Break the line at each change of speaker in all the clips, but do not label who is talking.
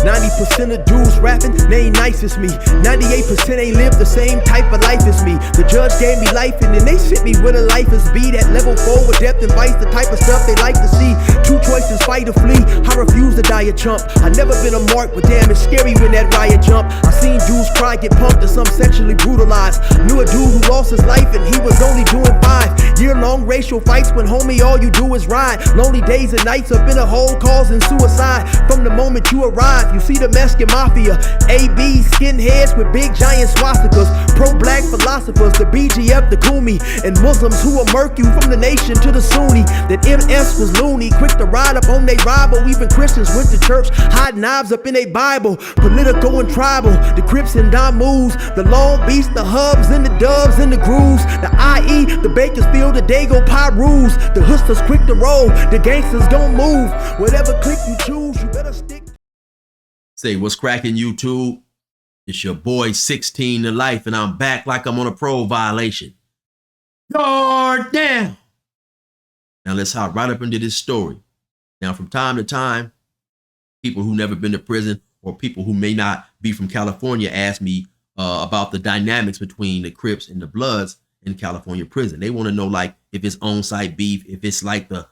90% of dudes rapping, they ain't nice as me. 98% ain't live the same type of life as me. The judge gave me life and then they sent me where the life is be. That level 4 with depth and vice, the type of stuff they like to see. Two choices, fight or flee. I refuse to die a chump. I never been a mark, but damn, it's scary when that riot jump. I seen dudes cry, get punked, and some sexually brutalized. Knew a dude who lost his life and he was only doing 5 year-long racial fights when homie all you do is ride. Lonely days and nights up in a hole causing suicide. From the moment you arrive, you see the Mexican mafia. AB skinheads with big giant swastikas. Pro-black philosophers, the BGF, the Kumi, and Muslims who will murk you from the nation to the Sunni. That MS was loony, quick to ride up on they rival. Even Christians went to church, hide knives up in a Bible. Political and tribal, the Crips and Damus, the Long Beach, the Hubs and the Dubs and the Grooves, the IE, the Bakersfield, the Dago Pyrus, the hustlers quick to roll, the gangsters gon' move. Whatever click you choose, you better stick.
Say, what's cracking, YouTube? It's your boy 16 to life, and I'm back like I'm on a parole violation. Guard down. Now let's hop right up into this story. Now, from time to time, people who never been to prison or people who may not be from California ask me about the dynamics between the Crips and the Bloods in California prison. They want to know, like, if it's on-site beef, if it's like the,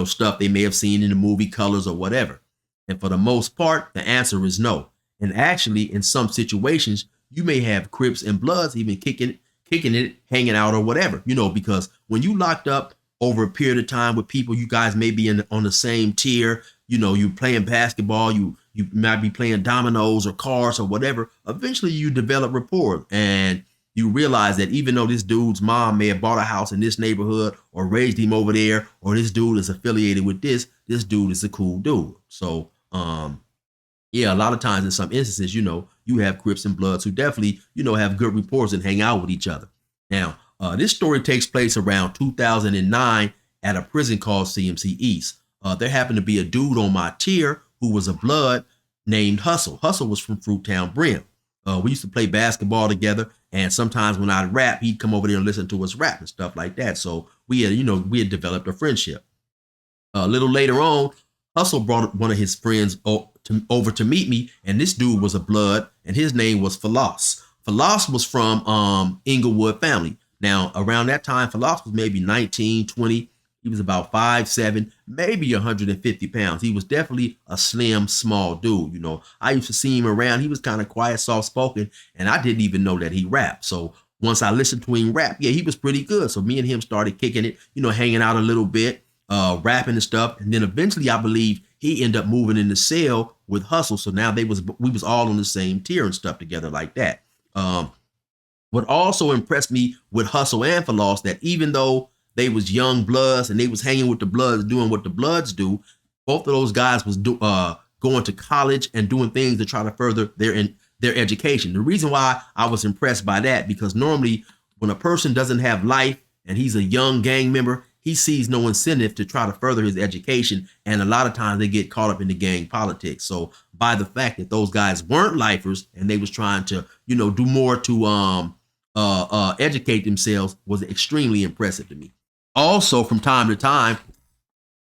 stuff they may have seen in the movie Colors or whatever. And for the most part, the answer is no. And actually, in some situations, you may have Crips and Bloods even kicking it, hanging out or whatever, because when you locked up over a period of time with people, you guys may be on the same tier, you're playing basketball, you might be playing dominoes or cards or whatever. Eventually you develop rapport and you realize that even though this dude's mom may have bought a house in this neighborhood or raised him over there, or this dude is affiliated with this dude is a cool dude. So, yeah, a lot of times in some instances, you have Crips and Bloods who definitely, have good rapports and hang out with each other. Now, this story takes place around 2009 at a prison called CMC East. There happened to be a dude on my tier who was a Blood named Hustle. Hustle was from Fruittown Brim. We used to play basketball together, and sometimes when I'd rap, he'd come over there and listen to us rap and stuff like that. So we had developed a friendship. A little later on, Hustle brought one of his friends over to meet me, and this dude was a Blood, and his name was Philos. Philos was from Inglewood family. Now, around that time, Philos was maybe 19, 20. He was about 5'7", maybe 150 pounds. He was definitely a slim, small dude. I used to see him around. He was kind of quiet, soft-spoken, and I didn't even know that he rapped. So once I listened to him rap, yeah, he was pretty good. So me and him started kicking it, hanging out a little bit, rapping and stuff. And then eventually, I believe he ended up moving in the cell with Hustle. So now we was all on the same tier and stuff together like that. What also impressed me with Hustle and Philos, that even though they was young Bloods and they was hanging with the Bloods, doing what the Bloods do, both of those guys was going to college and doing things to try to further their education. The reason why I was impressed by that, because normally when a person doesn't have life and he's a young gang member, he sees no incentive to try to further his education. And a lot of times they get caught up in the gang politics. So by the fact that those guys weren't lifers and they was trying to, do more to educate themselves was extremely impressive to me. Also, from time to time,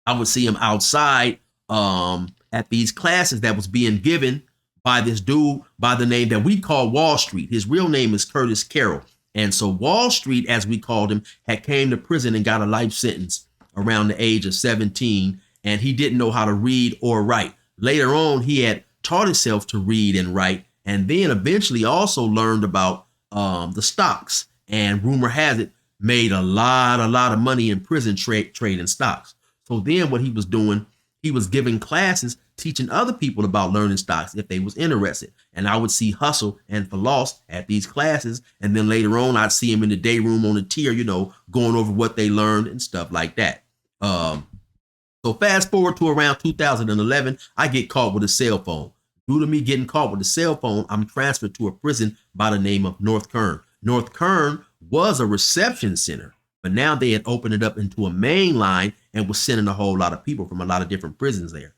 I would see him outside at these classes that was being given by this dude by the name that we call Wall Street. His real name is Curtis Carroll. And so Wall Street, as we called him, had came to prison and got a life sentence around the age of 17, and he didn't know how to read or write. Later on, he had taught himself to read and write, and then eventually also learned about the stocks, and rumor has it, made a lot of money in prison trading stocks. So then what he was doing, he was giving classes, teaching other people about learning stocks if they was interested. And I would see Hustle and Philos at these classes. And then later on, I'd see him in the day room on the tier, going over what they learned and stuff like that. So fast forward to around 2011, I get caught with a cell phone. Due to me getting caught with a cell phone, I'm transferred to a prison by the name of North Kern. North Kern was a reception center, but now they had opened it up into a main line and was sending a whole lot of people from a lot of different prisons there.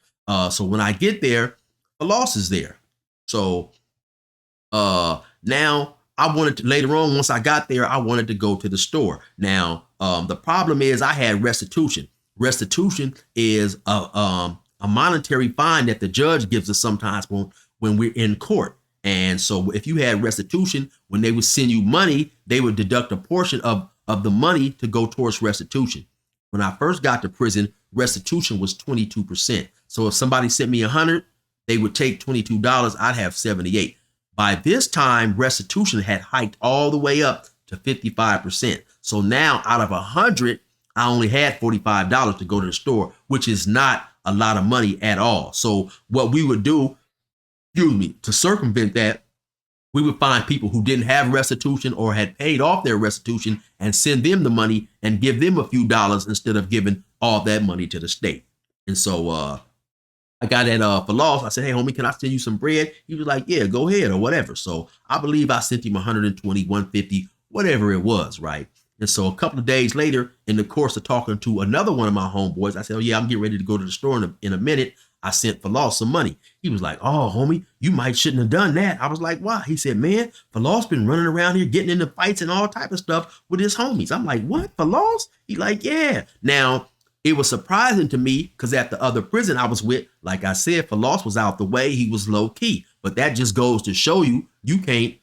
So when I get there, Philos is there. So now I wanted to, later on, once I got there, I wanted to go to the store. Now, the problem is I had restitution. Restitution is a monetary fine that the judge gives us sometimes when we're in court. And so if you had restitution, when they would send you money, they would deduct a portion of the money to go towards restitution. When I first got to prison, restitution was 22%. So if somebody sent me 100, they would take $22. I'd have 78. By this time, restitution had hiked all the way up to 55%. So now out of 100, I only had $45 to go to the store, which is not a lot of money at all. So what we would do, to circumvent that, we would find people who didn't have restitution or had paid off their restitution and send them the money and give them a few dollars instead of giving all that money to the state. And so I got at Philos. I said, hey, homie, can I send you some bread? He was like, yeah, go ahead or whatever. So I believe I sent him 120, 150, whatever it was, right? And so a couple of days later, in the course of talking to another one of my homeboys, I said, oh, yeah, I'm getting ready to go to the store in a minute. I sent Philos some money. He was like, oh, homie, you shouldn't have done that. I was like, why? He said, man, Philos been running around here getting into fights and all type of stuff with his homies. I'm like, what, Philos? He like, yeah. Now, it was surprising to me because at the other prison I was with, like I said, Philos was out the way. He was low key. But that just goes to show you, you can't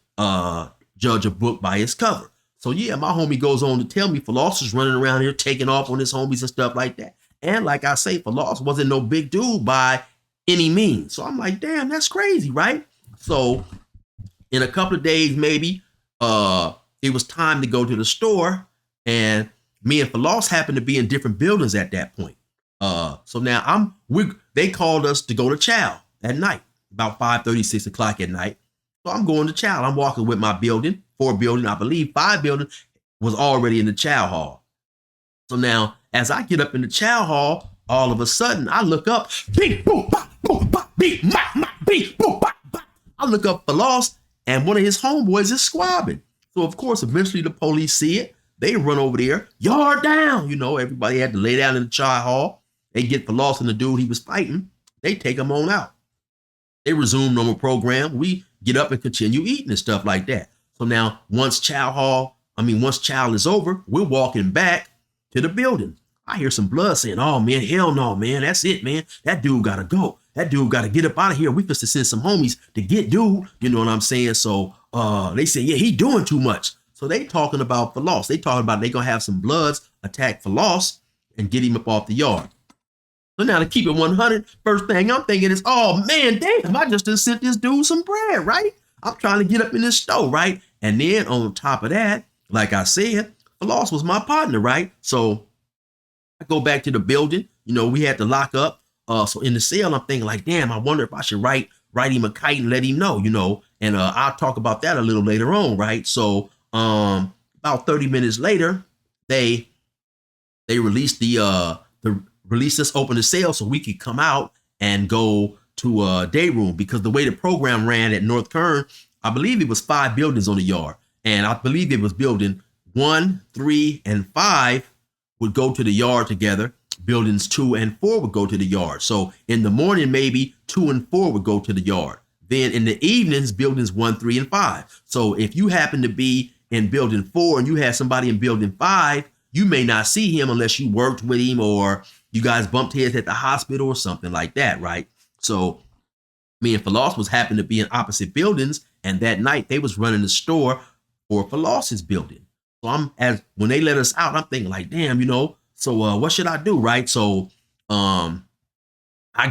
judge a book by its cover. So yeah, my homie goes on to tell me Philos is running around here taking off on his homies and stuff like that. And like I say, Philos wasn't no big dude by any means. So I'm like, damn, that's crazy, right? So in a couple of days, maybe, it was time to go to the store. And me and Philos happened to be in different buildings at that point. So now they called us to go to chow at night, about 5:30, 6 o'clock at night. So I'm going to chow. I'm walking with my building, 4 building, I believe 5 building was already in the chow hall. So now, as I get up in the chow hall, all of a sudden I look up, beep, boop, bop, boop, bop, beep, beep, boop, bop, bop. I look up Philos, and one of his homeboys is squabbing. So of course, eventually the police see it. They run over there, yard down. You know, everybody had to lay down in the chow hall. They get Philos and the dude he was fighting. They take him on out. They resume normal program. We get up and continue eating and stuff like that. So now, once chow is over, we're walking back to the building. I hear some blood saying, oh man, hell no, man. That's it, man. That dude gotta go. That dude gotta get up out of here. We supposed to send some homies to get dude. You know what I'm saying? So they say, yeah, he doing too much. So they talking about Philos. They talking about they gonna have some bloods attack Philos and get him up off the yard. So now to keep it 100, first thing I'm thinking is, oh man, damn, I just sent this dude some bread, right? I'm trying to get up in this store, right? And then on top of that, like I said, Philos was my partner, right? So I go back to the building. You know, we had to lock up. So in the cell, I'm thinking like, damn, I wonder if I should write him a kite and let him know, you know. And I'll talk about that a little later on, right? So about 30 minutes later, they released released us, open the cell so we could come out and go to a day room, because the way the program ran at North Kern, I believe it was 5 buildings on the yard. And I believe it was building 1, 3, and 5 would go to the yard together. Buildings 2 and 4 would go to the yard. So in the morning, maybe 2 and 4 would go to the yard. Then in the evenings, buildings 1, 3, and 5. So if you happen to be in building 4 and you had somebody in building 5, you may not see him unless you worked with him or you guys bumped heads at the hospital or something like that, right? So me and Philos was happened to be in opposite buildings, and that night they was running the store for Philos's building. So when they let us out, I'm thinking like, damn, you know, so what should I do, right? So I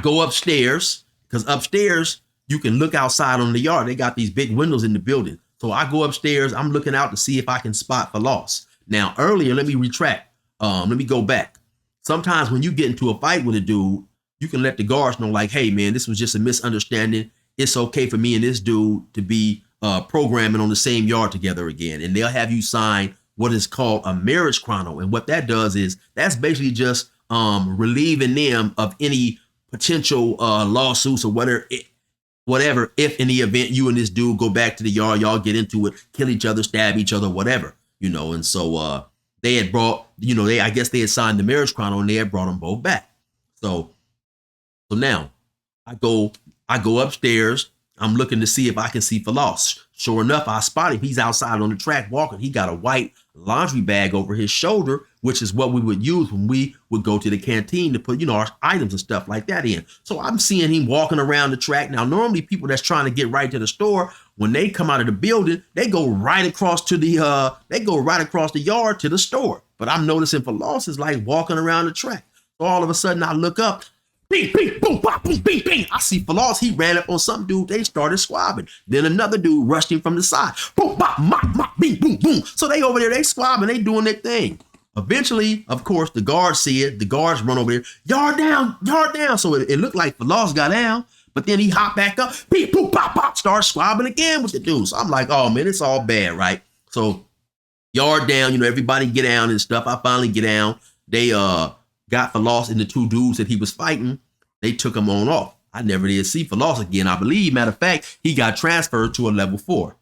go upstairs, because upstairs you can look outside on the yard. They got these big windows in the building. So I go upstairs, I'm looking out to see if I can spot Philos. Now earlier, let me retract. Let me go back. Sometimes when you get into a fight with a dude, you can let the guards know like, hey man, this was just a misunderstanding. It's okay for me and this dude to be programming on the same yard together again. And they'll have you sign what is called a marriage chrono. And what that does is that's basically just relieving them of any potential lawsuits or whatever, if in the event you and this dude go back to the yard, y'all get into it, kill each other, stab each other, whatever, you know. And so they had brought, you know, I guess they had signed the marriage chrono and they had brought them both back. So now I go upstairs I'm looking to see if I can see Philos. Sure enough, I spot him. He's outside on the track walking. He got a white laundry bag over his shoulder, which is what we would use when we would go to the canteen to put, you know, our items and stuff like that in. So I'm seeing him walking around the track. Now, normally people that's trying to get right to the store, when they come out of the building, they go right across to the yard to the store. But I'm noticing Philos is like walking around the track. So all of a sudden I look up, bing, bing, boom, bop, boom, bing, bing. I see Philos. He ran up on some dude. They started squabbing. Then another dude rushed him from the side. Boom, bop, mop, mop, bing, boom, boom. So they over there, they squabbing, they doing their thing. Eventually, of course, the guards see it. The guards run over there. Yard down, yard down. So it looked like Philos got down, but then he hopped back up. Beep, boom, pop, pop, started squabbing again with the dude. So I'm like, oh man, it's all bad, right? So yard down, you know, everybody get down and stuff. I finally get down. They got Philos and the two dudes that he was fighting. They took him on off. I never did see Philos again. I believe, matter of fact, he got transferred to a level 4.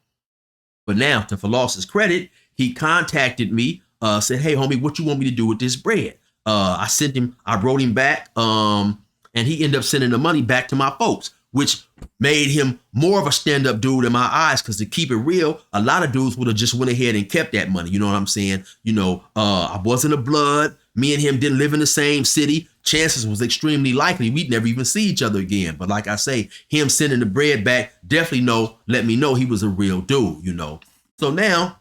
But now, to Philos's credit, he contacted me, said, hey, homie, what you want me to do with this bread? I wrote him back, and he ended up sending the money back to my folks, which made him more of a stand-up dude in my eyes, because to keep it real, a lot of dudes would have just went ahead and kept that money. You know what I'm saying? You know, I wasn't a blood. Me and him didn't live in the same city. Chances was extremely likely we'd never even see each other again. But like I say, him sending the bread back definitely let me know he was a real dude, you know. So now,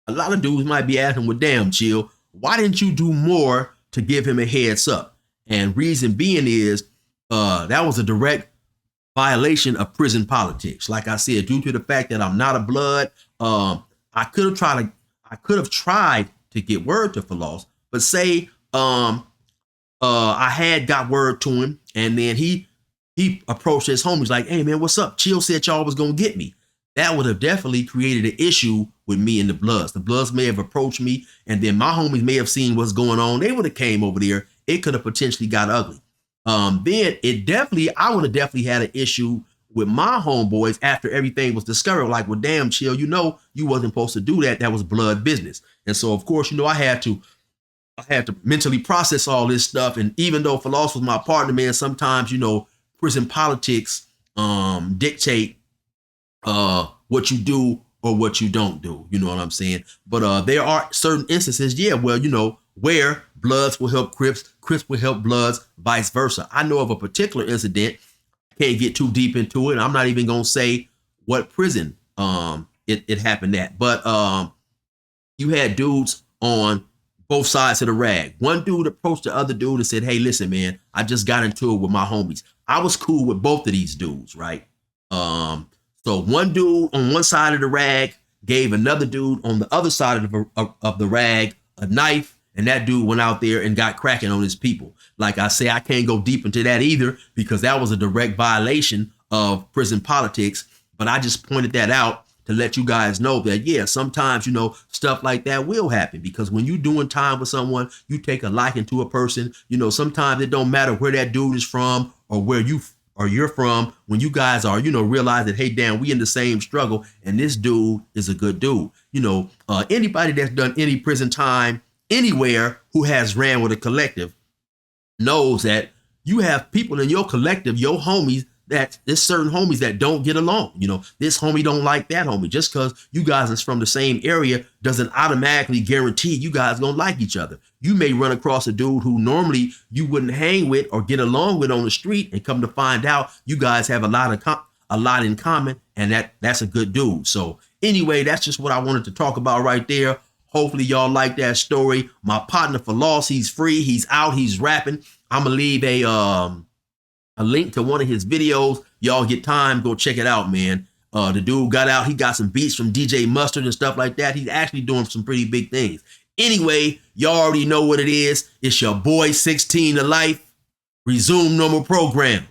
a lot of dudes might be asking, well, damn, Chill, why didn't you do more to give him a heads up? And reason being is that was a direct violation of prison politics. Like I said, due to the fact that I'm not a blood, I could have tried to get word to Philos, but say I had got word to him, and then he approached his homies like, hey man, what's up? Chill said y'all was gonna get me. That would have definitely created an issue with me and the Bloods. The Bloods may have approached me, and then my homies may have seen what's going on. They would have came over there. It could have potentially got ugly. Then I would have definitely had an issue with my homeboys after everything was discovered. Like, well, damn, Chill, you know, you wasn't supposed to do that. That was blood business. And so, of course, you know, I had to mentally process all this stuff. And even though Philos was my partner, man, sometimes, you know, prison politics dictate what you do or what you don't do. You know what I'm saying? But there are certain instances, yeah, well, you know, where Bloods will help Crips, Crips will help Bloods, vice versa. I know of a particular incident. Can't get too deep into it. I'm not even gonna say what prison it happened at. But you had dudes on both sides of the rag. One dude approached the other dude and said, hey, listen, man, I just got into it with my homies. I was cool with both of these dudes, right? So one dude on one side of the rag gave another dude on the other side of the rag a knife, and that dude went out there and got cracking on his people. Like I say, I can't go deep into that either, because that was a direct violation of prison politics. But I just pointed that out to let you guys know that, yeah, sometimes, you know, stuff like that will happen, because when you're doing time with someone, you take a liking to a person. You know, sometimes it don't matter where that dude is from or where you're from. When you guys are, you know, realize that, hey, damn, we in the same struggle, and this dude is a good dude. You know, anybody that's done any prison time anywhere who has ran with a collective knows that you have people in your collective, your homies, that there's certain homies that don't get along. You know, this homie don't like that homie. Just because you guys is from the same area doesn't automatically guarantee you guys gonna like each other. You may run across a dude who normally you wouldn't hang with or get along with on the street, and come to find out you guys have a lot in common, and that's a good dude. So anyway, that's just what I wanted to talk about right there. Hopefully y'all like that story. My partner Philos, he's free, he's out, he's rapping. I'm gonna leave a link to one of his videos. Y'all get time, go check it out, man. The dude got out, he got some beats from DJ Mustard and stuff like that. He's actually doing some pretty big things. Anyway, y'all already know what it is. It's your boy 16 to life. Resume normal program.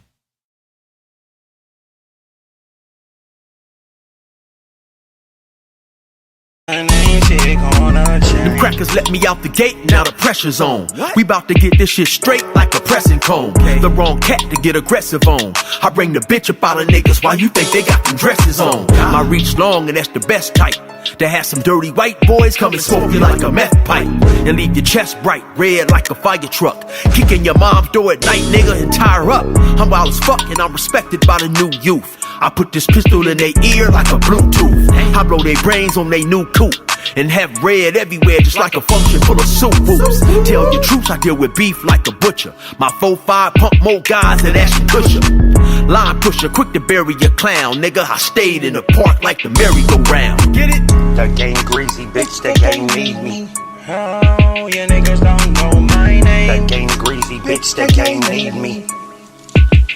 Them crackers let me out the gate, now the pressure's on. We about to get this shit straight like a pressing cone. The wrong cat to get aggressive on. I bring the bitch up out of niggas while you think they got them dresses on. My reach long and that's the best type. To have some dirty white boys come and smoke you like a meth pipe, and leave your chest bright red like a fire truck. Kicking your mom's door at night, nigga, and tie her up. I'm wild as fuck and I'm respected by the new youth. I put this pistol in their ear like a Bluetooth. I blow their brains on they new coupe and have red everywhere just like a function full of soup whoops. Tell your troops I deal with beef like a butcher. My 4-5 pump more guys than Ashton Kutcher. Line pusher, quick to bury your clown. Nigga, I stayed in the park like the merry-go-round. Get it?
The game greasy, bitch, they can't need me. Oh, you niggas don't know my name. The game greasy, bitch, they can't need me.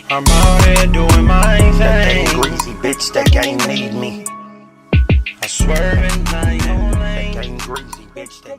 I'm out here doing my thing. The game greasy, bitch, they can't need me. I swerve in my own lane. The game greasy, bitch, they